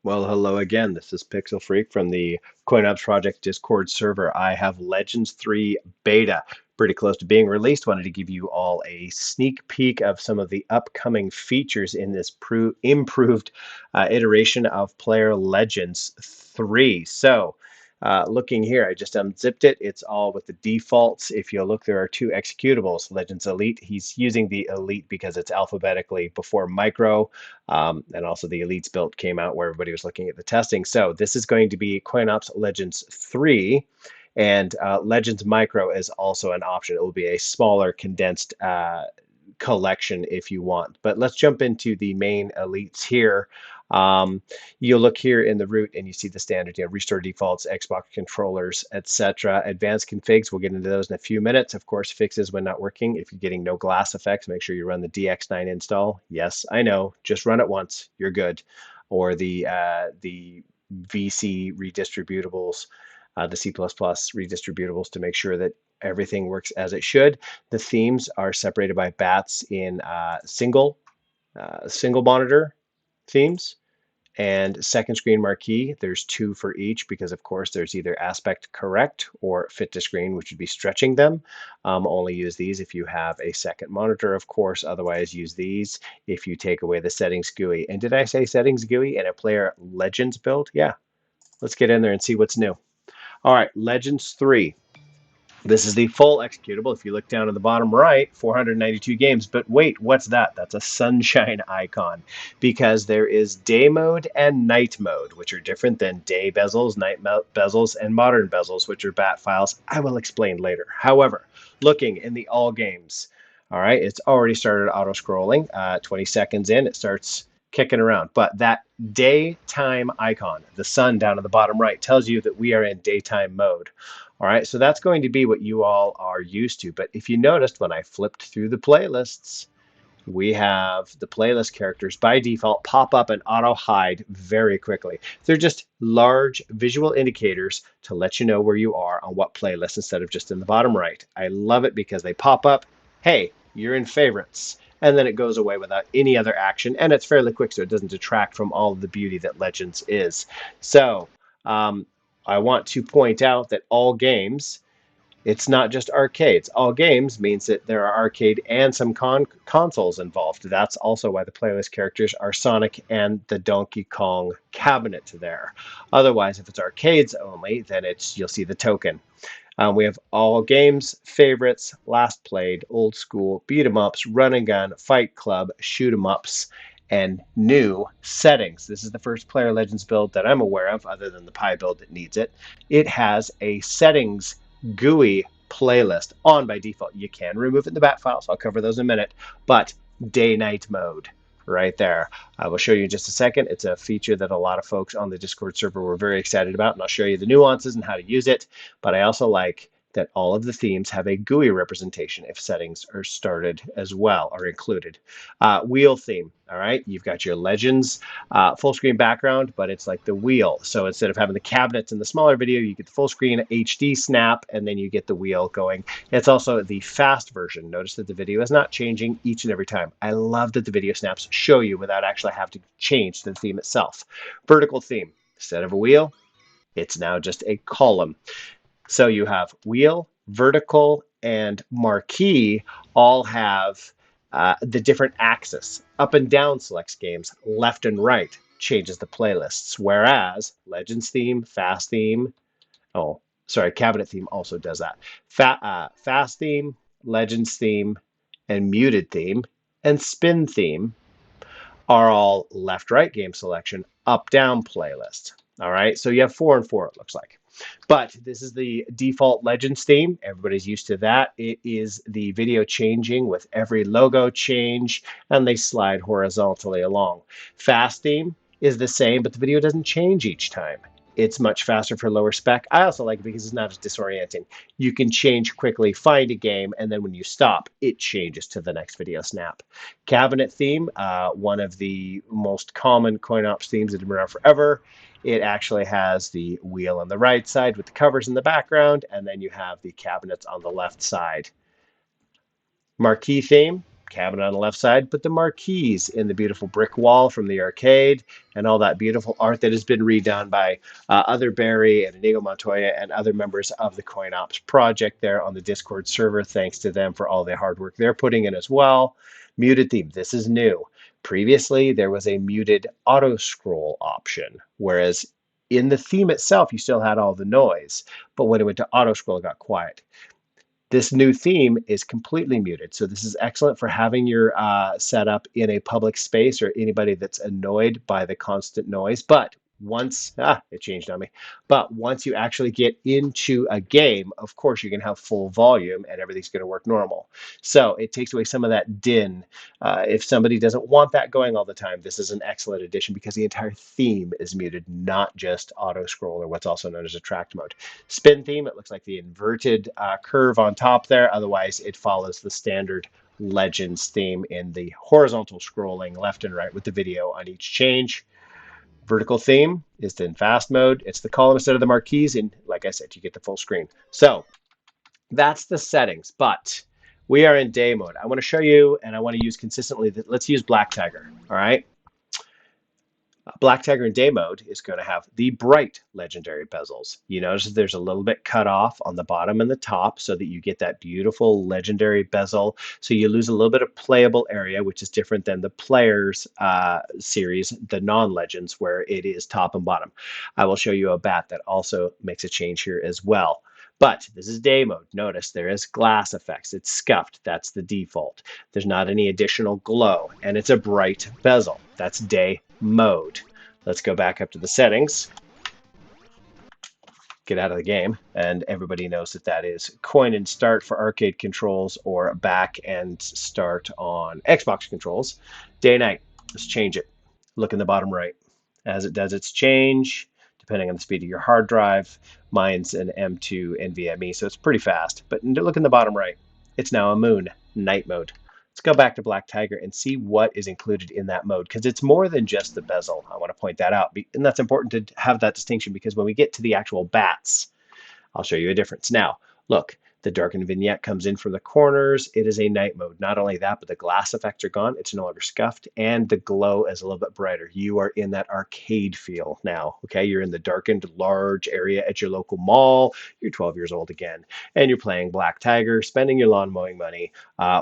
Well, hello again. This is Pixel Freak from the CoinOPS Project Discord server. I have Legends 3 beta pretty close to being released. Wanted to give you all a sneak peek of some of the upcoming features in this improved iteration of Player Legends 3. Looking here, I just unzipped it. It's all with the defaults. If you look, there are two executables. Legends Elite, he's using the Elite because it's alphabetically before Micro. And also the Elites build came out where everybody was looking at the testing. So this is going to be CoinOps Legends 3. And Legends Micro is also an option. It will be a smaller, condensed collection if you want. But let's jump into the main elites here. Um, you'll look here in the root and you see the standard, restore defaults, Xbox controllers, etc. Advanced configs, we'll get into those in a few minutes. Of course, fixes when not working. If you're getting no glass effects, make sure you run the DX9 install. Yes, I know, just run it once, you're good. Or the VC redistributables, the C++ redistributables to make sure that everything works as it should. The themes are separated by bats in single monitor themes and second screen marquee. There's two for each because, of course, there's either aspect correct or fit to screen, which would be stretching them. Only use these if you have a second monitor, of course. Otherwise, use these if you take away the settings GUI. And did I say settings GUI in a Player Legends build? Yeah. Let's get in there and see what's new. All right, Legends 3. This is the full executable. If you look down at the bottom right, 492 games. But wait, what's that? That's a sunshine icon because there is day mode and night mode, which are different than day bezels, night bezels, and modern bezels, which are bat files. I will explain later. However, looking in the all games, all right, it's already started auto scrolling. 20 seconds in, it starts kicking around. But that daytime icon, the sun down at the bottom right, tells you that we are in daytime mode. All right, so that's going to be what you all are used to. But if you noticed when I flipped through the playlists, we have the playlist characters by default pop up and auto hide very quickly. They're just large visual indicators to let you know where you are on what playlist instead of just in the bottom right. I love it because they pop up, hey, you're in favorites. And then it goes away without any other action. And it's fairly quick, so it doesn't detract from all of the beauty that Legends is. So, I want to point out that all games, it's not just arcades. All games means that there are arcade and some consoles involved. That's also why the playlist characters are Sonic and the Donkey Kong cabinet there. Otherwise, if it's arcades only, then you'll see the token. We have all games, favorites, last played, old school, beat 'em ups, run and gun, fight club, shoot 'em ups, and new settings. This is the first Player Legends build that I'm aware of, other than the Pi build that needs it. It has a settings GUI playlist on by default. You can remove it in the bat files. I'll cover those in a minute, but day-night mode right there. I will show you in just a second. It's a feature that a lot of folks on the Discord server were very excited about, and I'll show you the nuances and how to use it. But I also like that all of the themes have a GUI representation if settings are started as well or included. Wheel theme, all right? You've got your Legends full screen background, but it's like the wheel. So instead of having the cabinets in the smaller video, you get the full screen HD snap, and then you get the wheel going. It's also the fast version. Notice that the video is not changing each and every time. I love that the video snaps show you without actually having to change the theme itself. Vertical theme, instead of a wheel, it's now just a column. So you have wheel, vertical, and marquee all have the different axis. Up and down selects games, left and right changes the playlists, whereas Legends theme, fast theme, oh, sorry, cabinet theme also does that. Fast theme, Legends theme, and muted theme, and spin theme are all left-right game selection, up-down playlist. All right, so you have 4 and 4, it looks like. But this is the default Legends theme. Everybody's used to that. It is the video changing with every logo change, and they slide horizontally along. Fast theme is the same, but the video doesn't change each time. It's much faster for lower spec. I also like it because it's not as disorienting. You can change quickly, find a game, and then when you stop, it changes to the next video snap. Cabinet theme, one of the most common CoinOps themes that have been around forever. It actually has the wheel on the right side with the covers in the background, and then you have the cabinets on the left side. Marquee theme, cabinet on the left side, but the marquees in the beautiful brick wall from the arcade and all that beautiful art that has been redone by other Barry and Inigo Montoya and other members of the CoinOPS project there on the Discord server. Thanks to them for all the hard work they're putting in as well. Muted theme. This is new. Previously, there was a muted auto scroll option, whereas in the theme itself, you still had all the noise, but when it went to auto scroll, it got quiet. This new theme is completely muted. So this is excellent for having your setup in a public space or anybody that's annoyed by the constant noise. But once, it changed on me. But once you actually get into a game, of course, you can have full volume and everything's going to work normal. So it takes away some of that din. If somebody doesn't want that going all the time, this is an excellent addition because the entire theme is muted, not just auto scroll or what's also known as attract mode. Spin theme, it looks like the inverted curve on top there. Otherwise, it follows the standard Legends theme in the horizontal scrolling left and right with the video on each change. Vertical theme is in fast mode. It's the column instead of the marquees. And like I said, you get the full screen. So that's the settings, but we are in day mode. I want to show you, and I want to use consistently, let's use Black Tiger, all right? Black Tiger in day mode is going to have the bright legendary bezels. You notice that there's a little bit cut off on the bottom and the top so that you get that beautiful legendary bezel. So you lose a little bit of playable area, which is different than the players series, the non-legends, where it is top and bottom. I will show you a bat that also makes a change here as well. But this is day mode. Notice there is glass effects. It's scuffed. That's the default. There's not any additional glow, and it's a bright bezel. That's day mode. Let's go back up to the settings, get out of the game, and everybody knows that that is coin and start for arcade controls or back and start on Xbox controls. Day night, let's change it. Look in the bottom right. As it does its change, depending on the speed of your hard drive, mine's an M2 NVMe, so it's pretty fast. But look in the bottom right. It's now a moon, night mode. Let's go back to Black Tiger and see what is included in that mode, because it's more than just the bezel. I want to point that out. And that's important to have that distinction, because when we get to the actual bats, I'll show you a difference. Now, look, the darkened vignette comes in from the corners. It is a night mode. Not only that, but the glass effects are gone. It's no longer scuffed, and the glow is a little bit brighter. You are in that arcade feel now, okay? You're in the darkened, large area at your local mall. You're 12 years old again, and you're playing Black Tiger, spending your lawn mowing money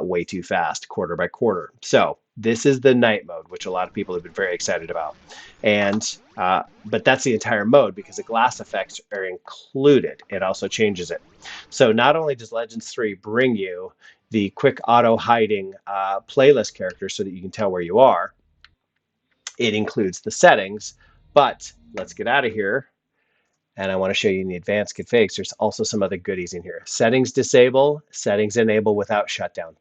way too fast, quarter by quarter. So this is the night mode, which a lot of people have been very excited about. And but that's the entire mode, because the glass effects are included. It also changes it. So not only does Legends 3 bring you the quick auto hiding playlist character so that you can tell where you are, it includes the settings. But let's get out of here. And I want to show you in the advanced configs, there's also some other goodies in here. Settings disable, settings enable without shutdown.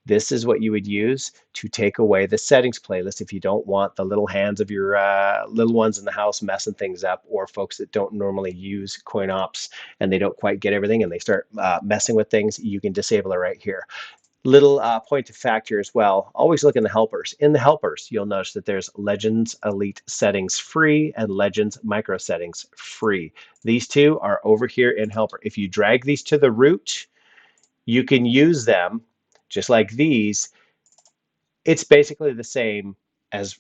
This is what you would use to take away the settings playlist if you don't want the little hands of your little ones in the house messing things up, or folks that don't normally use CoinOps and they don't quite get everything and they start messing with things. You can disable it right here. Little point of fact here as well. Always look in the helpers. In the helpers, you'll notice that there's Legends Elite settings free and Legends micro settings free. These two are over here in helper. If you drag these to the root, you can use them just like these. It's basically the same as,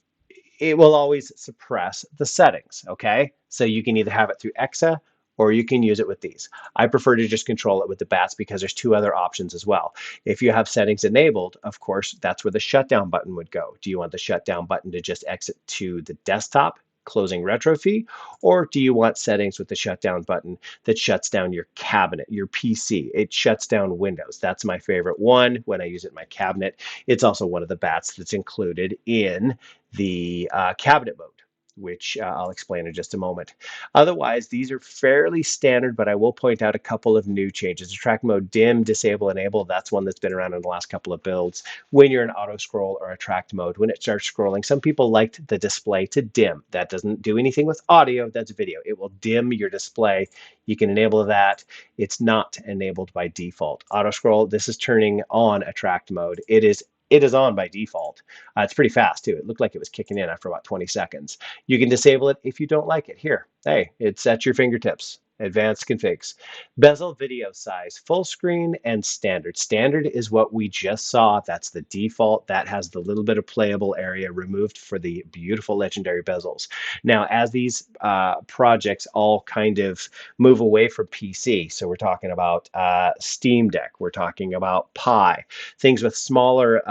it will always suppress the settings, okay? So you can either have it through EXA or you can use it with these. I prefer to just control it with the bats because there's two other options as well. If you have settings enabled, of course, that's where the shutdown button would go. Do you want the shutdown button to just exit to the desktop, closing retrophy, or do you want settings with the shutdown button that shuts down your cabinet, your PC? It shuts down Windows. That's my favorite one when I use it in my cabinet. It's also one of the bats that's included in the cabinet mode, which I'll explain in just a moment. Otherwise, these are fairly standard, but I will point out a couple of new changes. Attract mode, dim, disable, enable. That's one that's been around in the last couple of builds. When you're in auto scroll or attract mode, when it starts scrolling, some people liked the display to dim. That doesn't do anything with audio, that's video. It will dim your display. You can enable that. It's not enabled by default. Auto scroll, this is turning on attract mode. It is on by default. It's pretty fast too. It looked like it was kicking in after about 20 seconds. You can disable it if you don't like it. Here, hey, it's at your fingertips. Advanced configs. Bezel video size, full screen and standard. Standard is what we just saw. That's the default. That has the little bit of playable area removed for the beautiful legendary bezels. Now, as these projects all kind of move away from PC, so we're talking about Steam Deck, we're talking about Pi, things with smaller,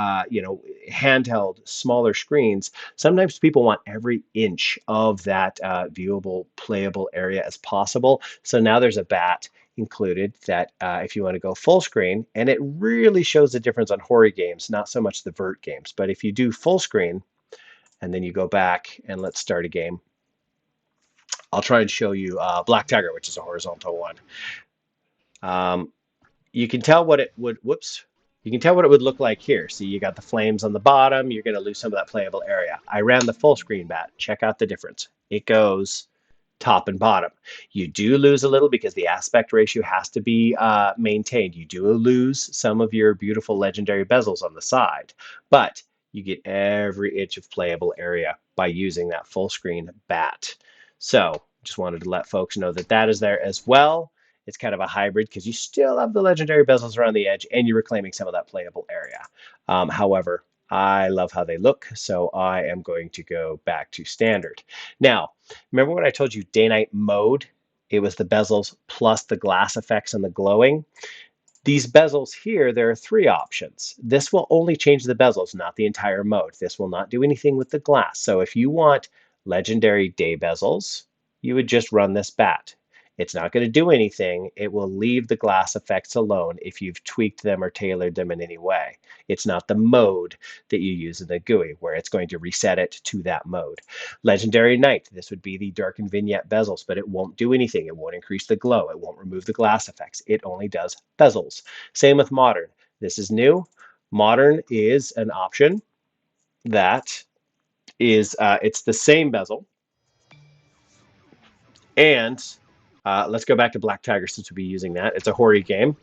handheld, smaller screens. Sometimes people want every inch of that viewable, playable area as possible. So now there's a bat included that if you want to go full screen, and it really shows the difference on horror games, not so much the vert games. But if you do full screen and then you go back and let's start a game, I'll try and show you Black Tiger, which is a horizontal one. You can tell what it would, whoops, you can tell what it would look like here. See, you got the flames on the bottom. You're going to lose some of that playable area. I ran the full screen bat. Check out the difference. It goes top and bottom. You do lose a little because the aspect ratio has to be maintained. You do lose some of your beautiful legendary bezels on the side, but you get every inch of playable area by using that full screen bat. So just wanted to let folks know that that is there as well. It's kind of a hybrid because you still have the legendary bezels around the edge and you're reclaiming some of that playable area. However, I love how they look, so I am going to go back to standard. Now, remember when I told you day-night mode? It was the bezels plus the glass effects and the glowing. These bezels here, there are three options. This will only change the bezels, not the entire mode. This will not do anything with the glass. So if you want legendary day bezels, you would just run this bat. It's not going to do anything. It will leave the glass effects alone if you've tweaked them or tailored them in any way. It's not the mode that you use in the GUI where it's going to reset it to that mode. Legendary Night, this would be the darkened vignette bezels, but it won't do anything. It won't increase the glow. It won't remove the glass effects. It only does bezels. Same with Modern. This is new. Modern is an option that is, it's the same bezel. And let's go back to Black Tiger since we'll be using that. It's a horror game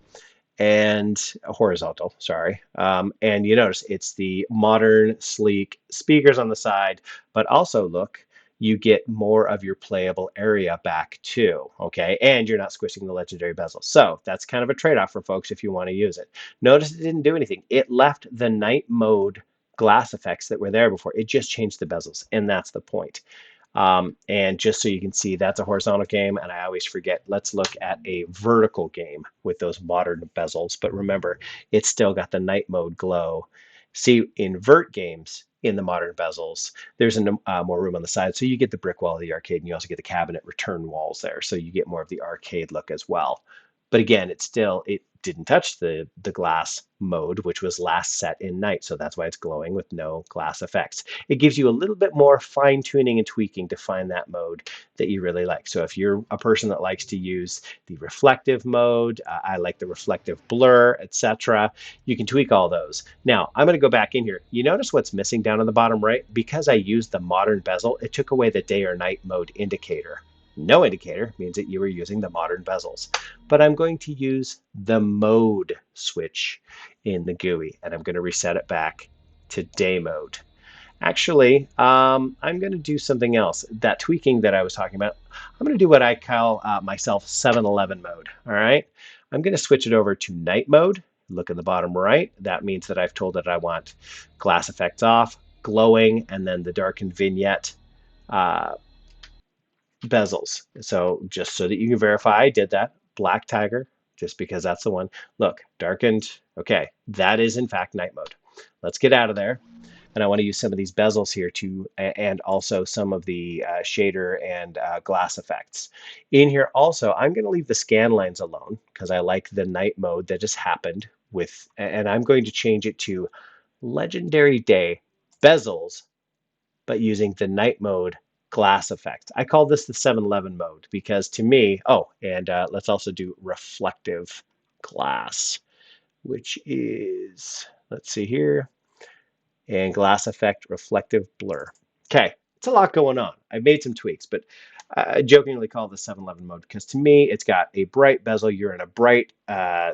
and a horizontal, sorry. And you notice it's the modern, sleek speakers on the side, but also look, you get more of your playable area back too, okay? And you're not squishing the legendary bezel. So that's kind of a trade-off for folks if you want to use it. Notice it didn't do anything. It left the night mode glass effects that were there before. It just changed the bezels, and that's the point. And just so you can see, that's a horizontal game, and I always forget, let's look at a vertical game with those modern bezels. But remember, it's still got the night mode glow. See, in vert games, in the modern bezels, there's more room on the side, so you get the brick wall of the arcade, and you also get the cabinet return walls there, so you get more of the arcade look as well. But again, it didn't touch the glass mode, which was last set in night. So that's why it's glowing with no glass effects. It gives you a little bit more fine tuning and tweaking to find that mode that you really like. So if you're a person that likes to use the reflective mode, I like the reflective blur, etc., you can tweak all those. Now, I'm going to go back in here. You notice what's missing down on the bottom right? Because I used the modern bezel, it took away the day or night mode indicator. No indicator means that you were using the modern bezels. But I'm going to use the mode switch in the GUI, and I'm going to reset it back to day mode. Actually, I'm going to do something else. That tweaking that I was talking about, I'm going to do what I call myself 7-Eleven mode. All right. I'm going to switch it over to night mode. Look in the bottom right. That means that I've told it I want glass effects off, glowing, and then the darkened vignette bezels. So just so that you can verify I did that, Black Tiger, just because that's the one. Look, darkened. Okay, that is in fact night mode. Let's get out of there. And I want to use some of these bezels here too, and also some of the shader and glass effects. In here also, I'm going to leave the scan lines alone because I like the night mode that just happened with, and I'm going to change it to Legendary Day bezels, but using the night mode glass effect. I call this the 7-Eleven mode because to me, oh, and let's also do reflective glass, which is, let's see here, and glass effect reflective blur. Okay, it's a lot going on. I've made some tweaks, but I jokingly call this 7-Eleven mode because to me, it's got a bright bezel. You're in a bright,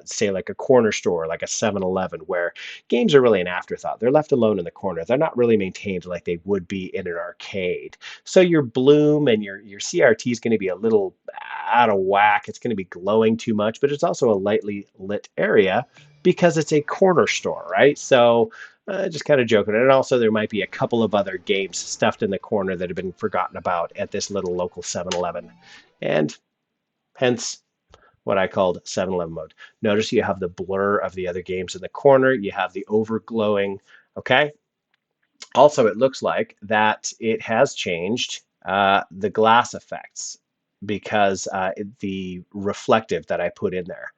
say like a corner store, like a 7-Eleven, where games are really an afterthought. They're left alone in the corner. They're not really maintained like they would be in an arcade. So your bloom and your CRT is going to be a little out of whack. It's going to be glowing too much, but it's also a lightly lit area because it's a corner store, right? So just kind of joking. And also there might be a couple of other games stuffed in the corner that have been forgotten about at this little local 7-Eleven. And hence what I called 7-Eleven mode. Notice you have the blur of the other games in the corner. You have the overglowing, okay? Also, it looks like that it has changed the glass effects because the reflective that I put in there.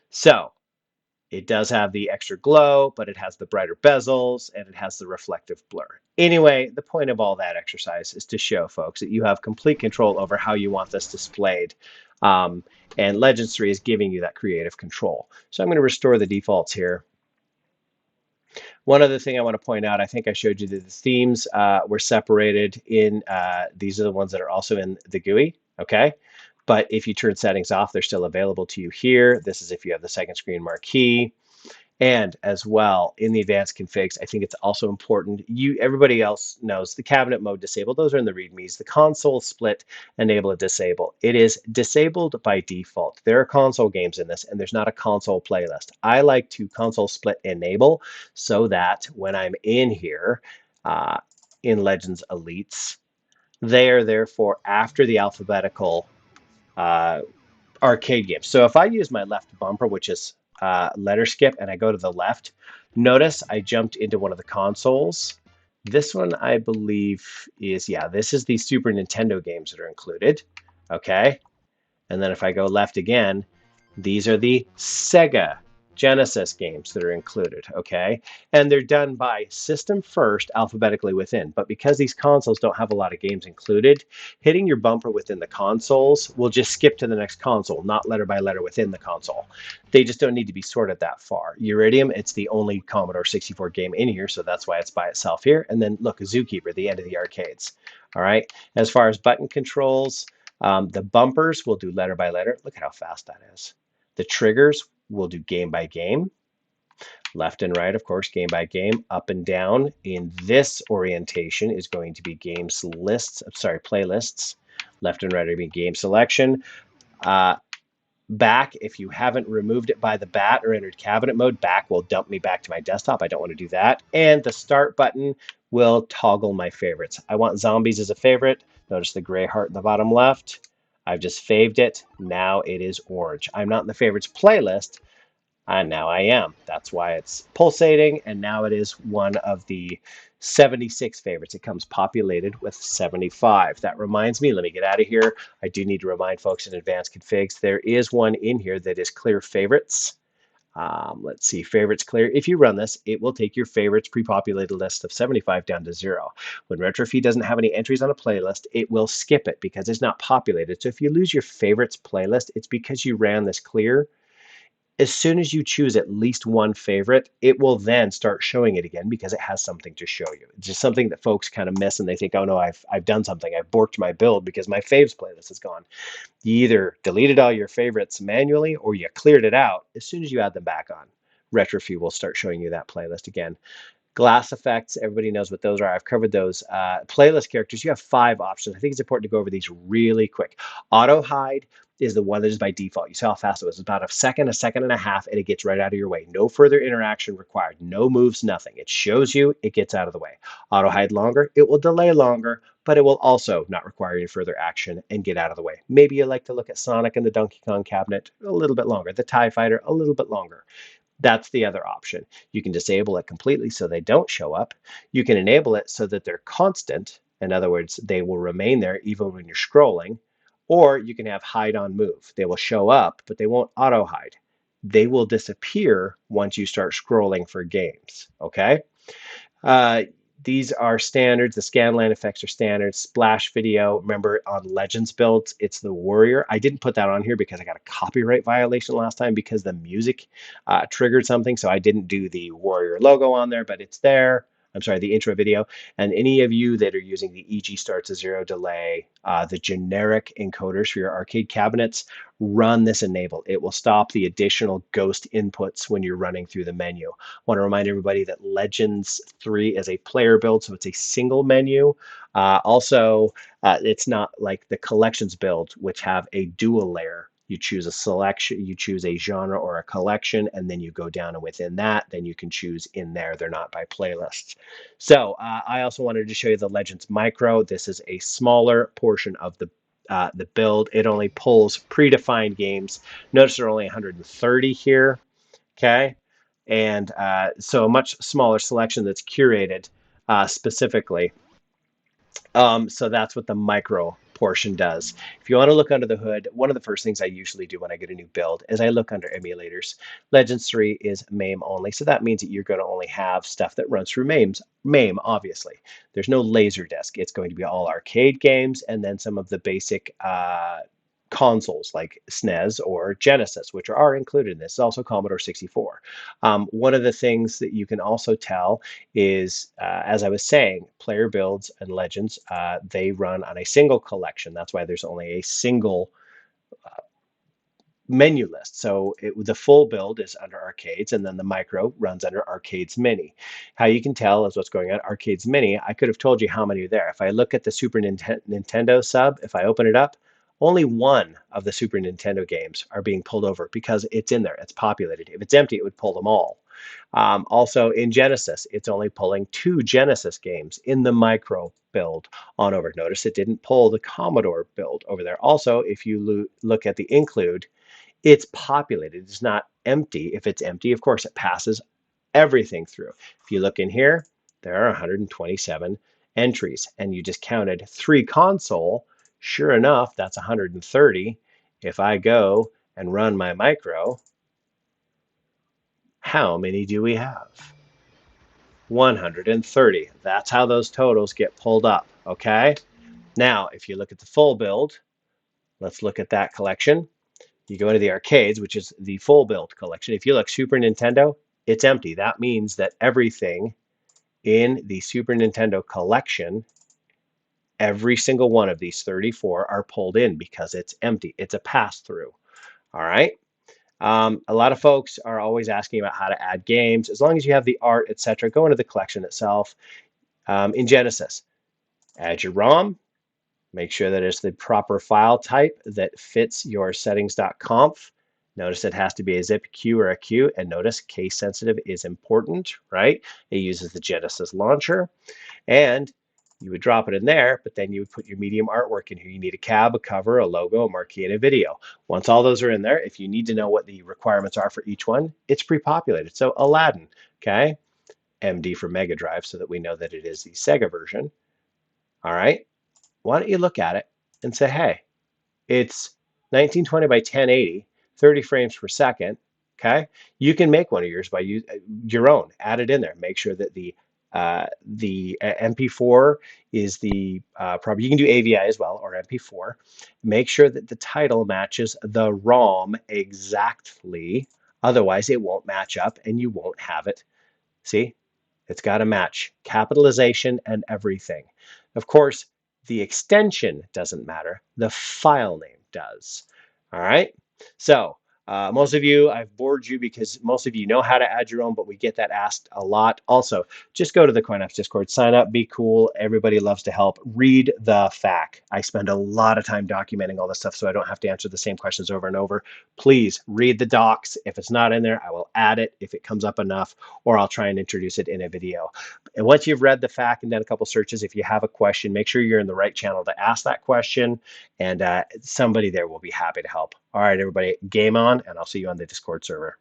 So it does have the extra glow, but it has the brighter bezels and it has the reflective blur. Anyway, the point of all that exercise is to show folks that you have complete control over how you want this displayed. And Legends 3 is giving you that creative control. So I'm going to restore the defaults here. One other thing I want to point out, I think I showed you that the themes were separated in, these are the ones that are also in the GUI, okay? But if you turn settings off, they're still available to you here. This is if you have the second screen marquee. And as well, in the advanced configs, I think it's also important. Everybody else knows the cabinet mode disabled. Those are in the readmes. The console split, enable and disable. It is disabled by default. There are console games in this, and there's not a console playlist. I like to console split enable so that when I'm in here, in Legends Elites, they are therefore after the alphabetical uh, arcade games. So if I use my left bumper, which is letter skip, and I go to the left, notice I jumped into one of the consoles. This one, I believe, is, yeah, this is the Super Nintendo games that are included. Okay. And then if I go left again, these are the Sega Genesis games that are included, okay? And they're done by system first, alphabetically within. But because these consoles don't have a lot of games included, hitting your bumper within the consoles will just skip to the next console, not letter by letter within the console. They just don't need to be sorted that far. Uridium, it's the only Commodore 64 game in here, so that's why it's by itself here. And then look, Zookeeper, the end of the arcades. All right. As far as button controls, the bumpers will do letter by letter. Look at how fast that is. The triggers will do game by game. Left and right, of course, game by game. Up and down in this orientation is going to be games lists, sorry, playlists. Left and right are going to be game selection. Back, if you haven't removed it by the bat or entered cabinet mode, back will dump me back to my desktop. I don't want to do that. And the start button will toggle my favorites. I want zombies as a favorite. Notice the gray heart in the bottom left. I've just faved it. Now it is orange. I'm not in the favorites playlist, and now I am. That's why it's pulsating, and now it is one of the 76 favorites. It comes populated with 75. That reminds me, let me get out of here. I do need to remind folks in advanced configs, there is one in here that is clear favorites. Let's see, favorites clear. If you run this, it will take your favorites pre-populated list of 75 down to 0. When Retrofeed doesn't have any entries on a playlist, it will skip it because it's not populated. So if you lose your favorites playlist, it's because you ran this clear. As soon as you choose at least one favorite, it will then start showing it again because it has something to show you. It's just something that folks kind of miss and they think, oh no, I've done something. I've borked my build because my faves playlist is gone. You either deleted all your favorites manually or you cleared it out. As soon as you add them back on, Retrofeed will start showing you that playlist again. Glass effects, everybody knows what those are. I've covered those. Playlist characters, you have 5 options. I think it's important to go over these really quick. Auto hide is the one that is by default. You saw how fast it was. It's about a second and a half, and it gets right out of your way. No further interaction required. No moves, nothing. It shows you, it gets out of the way. Auto hide longer, it will delay longer, but it will also not require any further action and get out of the way. Maybe you like to look at Sonic and the Donkey Kong cabinet a little bit longer, the TIE Fighter a little bit longer. That's the other option. You can disable it completely so they don't show up. You can enable it so that they're constant. In other words, they will remain there even when you're scrolling. Or you can have hide on move. They will show up, but they won't auto hide. They will disappear once you start scrolling for games. Okay? Uh, these are standards. The scanline effects are standards. Splash video, remember on Legends builds, it's the warrior. I didn't put that on here because I got a copyright violation last time because the music triggered something. So I didn't do the warrior logo on there, but it's there. I'm sorry, the intro video. And any of you that are using the EG start to zero delay, the generic encoders for your arcade cabinets, run this enable. It will stop the additional ghost inputs when you're running through the menu. I want to remind everybody that Legends 3 is a player build, so it's a single menu. It's not like the collections build, which have a dual layer. You choose a selection, you choose a genre or a collection, and then you go down, and within that, then you can choose in there. They're not by playlists. So I also wanted to show you the Legends Micro. This is a smaller portion of the build. It only pulls predefined games. Notice there are only 130 here. Okay, and so a much smaller selection that's curated specifically. So that's what the micro portion does. If you want to look under the hood, one of the first things I usually do when I get a new build is I look under emulators. Legends 3 is MAME only, so that means that you're going to only have stuff that runs through MAME, obviously. There's no Laserdisc. It's going to be all arcade games and then some of the basic consoles like SNES or Genesis, which are included in this. It's also Commodore 64. One of the things that you can also tell is, as I was saying, player builds and legends, they run on a single collection. That's why there's only a single menu list. So the full build is under arcades, and then the micro runs under arcades mini. How you can tell is what's going on arcades mini. I could have told you how many are there. If I look at the Super Nintendo sub, if I open it up, only one of the Super Nintendo games are being pulled over because it's in there, it's populated. If it's empty, it would pull them all. Also in Genesis, it's only pulling 2 Genesis games in the micro build on over. Notice it didn't pull the Commodore build over there. Also, if you look at the include, it's populated. It's not empty. If it's empty, of course, it passes everything through. If you look in here, there are 127 entries, and you just counted 3 console. Sure enough, that's 130. If I go and run my micro, how many do we have? 130. That's how those totals get pulled up, okay? Now, if you look at the full build, let's look at that collection. You go into the arcades, which is the full build collection. If you look Super Nintendo, it's empty. That means that everything in the Super Nintendo collection, every single one of these 34 are pulled in because it's empty. It's a pass through. All right. A lot of folks are always asking about how to add games. As long as you have the art, etc., go into the collection itself. In Genesis, add your ROM. Make sure that it's the proper file type that fits your settings.conf. Notice it has to be a zip Q or a Q, and notice case sensitive is important, right? It uses the Genesis launcher, and you would drop it in there, but then you would put your medium artwork in here. You need a cab, a cover, a logo, a marquee, and a video. Once all those are in there, if you need to know what the requirements are for each one, it's pre-populated. So Aladdin, okay? MD for Mega Drive so that we know that it is the Sega version. All right, why don't you look at it and say, hey, it's 1920 by 1080, 30 frames per second. Okay, you can make one of yours by your own. Add it in there. Make sure that the MP4 is the probably you can do AVI as well or MP4. Make sure that the title matches the ROM exactly. Otherwise, it won't match up and you won't have it. See, it's got to match capitalization and everything. Of course, the extension doesn't matter. The file name does. All right. So most of you, I've bored you because most of you know how to add your own, but we get that asked a lot. Also, just go to the CoinOPS Discord, sign up, be cool. Everybody loves to help. Read the FAQ. I spend a lot of time documenting all this stuff so I don't have to answer the same questions over and over. Please read the docs. If it's not in there, I will add it if it comes up enough, or I'll try and introduce it in a video. And once you've read the FAQ and done a couple searches, if you have a question, make sure you're in the right channel to ask that question, and somebody there will be happy to help. All right, everybody, game on, and I'll see you on the Discord server.